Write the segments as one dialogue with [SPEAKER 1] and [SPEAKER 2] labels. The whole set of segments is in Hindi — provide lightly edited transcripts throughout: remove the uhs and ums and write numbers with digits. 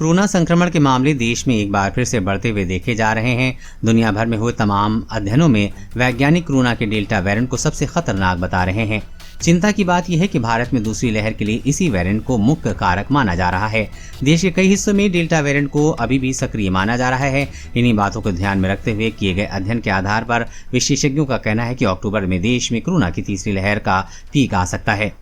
[SPEAKER 1] कोरोना संक्रमण के मामले देश में एक बार फिर से बढ़ते हुए देखे जा रहे हैं। दुनिया भर में हुए तमाम अध्ययनों में वैज्ञानिक कोरोना के डेल्टा वेरिएंट को सबसे खतरनाक बता रहे हैं। चिंता की बात यह है कि भारत में दूसरी लहर के लिए इसी वेरिएंट को मुख्य कारक माना जा रहा है। देश के कई हिस्सों में डेल्टा वेरिएंट को अभी भी सक्रिय माना जा रहा है। इन्हीं बातों को ध्यान में रखते हुए किए गए अध्ययन के आधार पर विशेषज्ञों का कहना है कि अक्टूबर में देश में कोरोना की तीसरी लहर का पीक आ सकता है।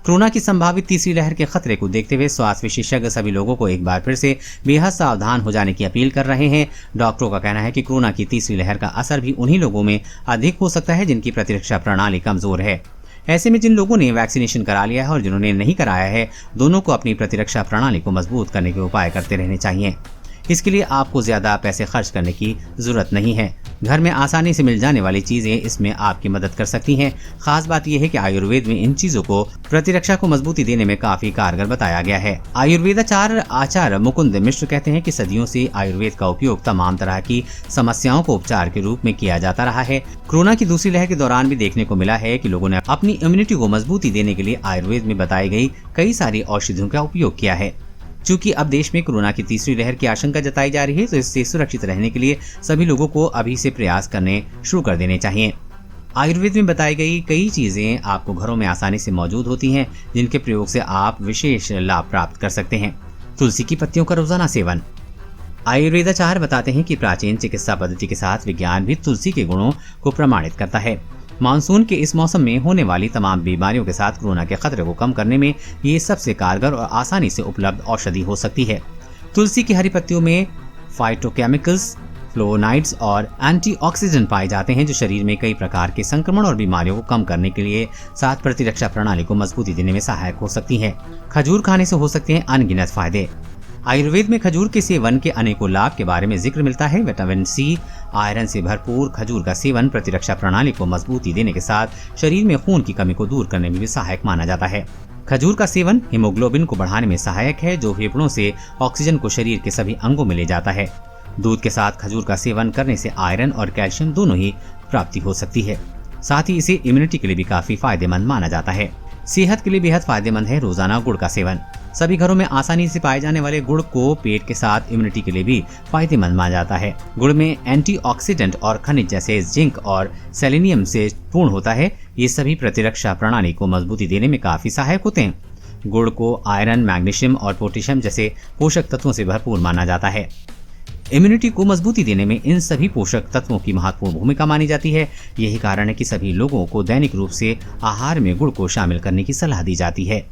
[SPEAKER 1] कोरोना की संभावित तीसरी लहर के खतरे को देखते हुए स्वास्थ्य विशेषज्ञ सभी लोगों को एक बार फिर से बेहद सावधान हो जाने की अपील कर रहे हैं। डॉक्टरों का कहना है कि कोरोना की तीसरी लहर का असर भी उन्हीं लोगों में अधिक हो सकता है जिनकी प्रतिरक्षा प्रणाली कमजोर है। ऐसे में जिन लोगों ने वैक्सीनेशन करा लिया है और जिन्होंने नहीं कराया है, दोनों को अपनी प्रतिरक्षा प्रणाली को मजबूत करने के उपाय करते रहने चाहिए। इसके लिए आपको ज्यादा पैसे खर्च करने की जरूरत नहीं है। घर में आसानी से मिल जाने वाली चीजें इसमें आपकी मदद कर सकती हैं। खास बात यह है कि आयुर्वेद में इन चीजों को प्रतिरक्षा को मजबूती देने में काफी कारगर बताया गया है। आयुर्वेदाचार्य आचार्य मुकुंद मिश्र कहते हैं कि सदियों से आयुर्वेद का उपयोग तमाम तरह की समस्याओं को उपचार के रूप में किया जाता रहा है। कोरोना की दूसरी लहर के दौरान भी देखने को मिला है कि लोगों ने अपनी इम्यूनिटी को मजबूती देने के लिए आयुर्वेद में बताई गई कई सारी औषधियों का उपयोग किया है। चूंकि अब देश में कोरोना की तीसरी लहर की आशंका जताई जा रही है, तो इससे सुरक्षित रहने के लिए सभी लोगों को अभी से प्रयास करने शुरू कर देने चाहिए। आयुर्वेद में बताई गई कई चीजें आपको घरों में आसानी से मौजूद होती हैं, जिनके प्रयोग से आप विशेष लाभ प्राप्त कर सकते हैं। तुलसी की पत्तियों का रोजाना सेवन। आयुर्वेदाचार्य बताते हैं कि प्राचीन चिकित्सा पद्धति के साथ विज्ञान भी तुलसी के गुणों को प्रमाणित करता है। मानसून के इस मौसम में होने वाली तमाम बीमारियों के साथ कोरोना के खतरे को कम करने में ये सबसे कारगर और आसानी से उपलब्ध औषधि हो सकती है। तुलसी की हरी पत्तियों में फाइटोकेमिकल्स, फ्लोनाइड्स और एंटीऑक्सीडेंट पाए जाते हैं, जो शरीर में कई प्रकार के संक्रमण और बीमारियों को कम करने के लिए साथ प्रतिरक्षा प्रणाली को मजबूती देने में सहायक हो सकती है। खजूर खाने से हो सकते हैं अनगिनत फायदे। आयुर्वेद में खजूर के सेवन के अनेकों लाभ के बारे में जिक्र मिलता है। विटामिन सी, आयरन से भरपूर खजूर का सेवन प्रतिरक्षा प्रणाली को मजबूती देने के साथ शरीर में खून की कमी को दूर करने में भी सहायक माना जाता है। खजूर का सेवन हीमोग्लोबिन को बढ़ाने में सहायक है, जो फेफड़ों से ऑक्सीजन को शरीर के सभी अंगों में ले जाता है। दूध के साथ खजूर का सेवन करने से आयरन और कैल्शियम दोनों ही प्राप्ति हो सकती है। साथ ही इसे इम्यूनिटी के लिए भी काफी फायदेमंद माना जाता है। सेहत के लिए बेहद फायदेमंद है रोजाना गुड़ का सेवन। सभी घरों में आसानी से पाए जाने वाले गुड़ को पेट के साथ इम्यूनिटी के लिए भी फायदेमंद माना जाता है। गुड़ में एंटीऑक्सीडेंट और खनिज जैसे जिंक और सेलेनियम से पूर्ण होता है। ये सभी प्रतिरक्षा प्रणाली को मजबूती देने में काफी सहायक होते हैं। गुड़ को आयरन, मैग्नीशियम और पोटेशियम जैसे पोषक तत्वों से भरपूर माना जाता है। इम्यूनिटी को मजबूती देने में इन सभी पोषक तत्वों की महत्वपूर्ण भूमिका मानी जाती है। यही कारण है कि सभी लोगों को दैनिक रूप से आहार में गुड़ को शामिल करने की सलाह दी जाती है।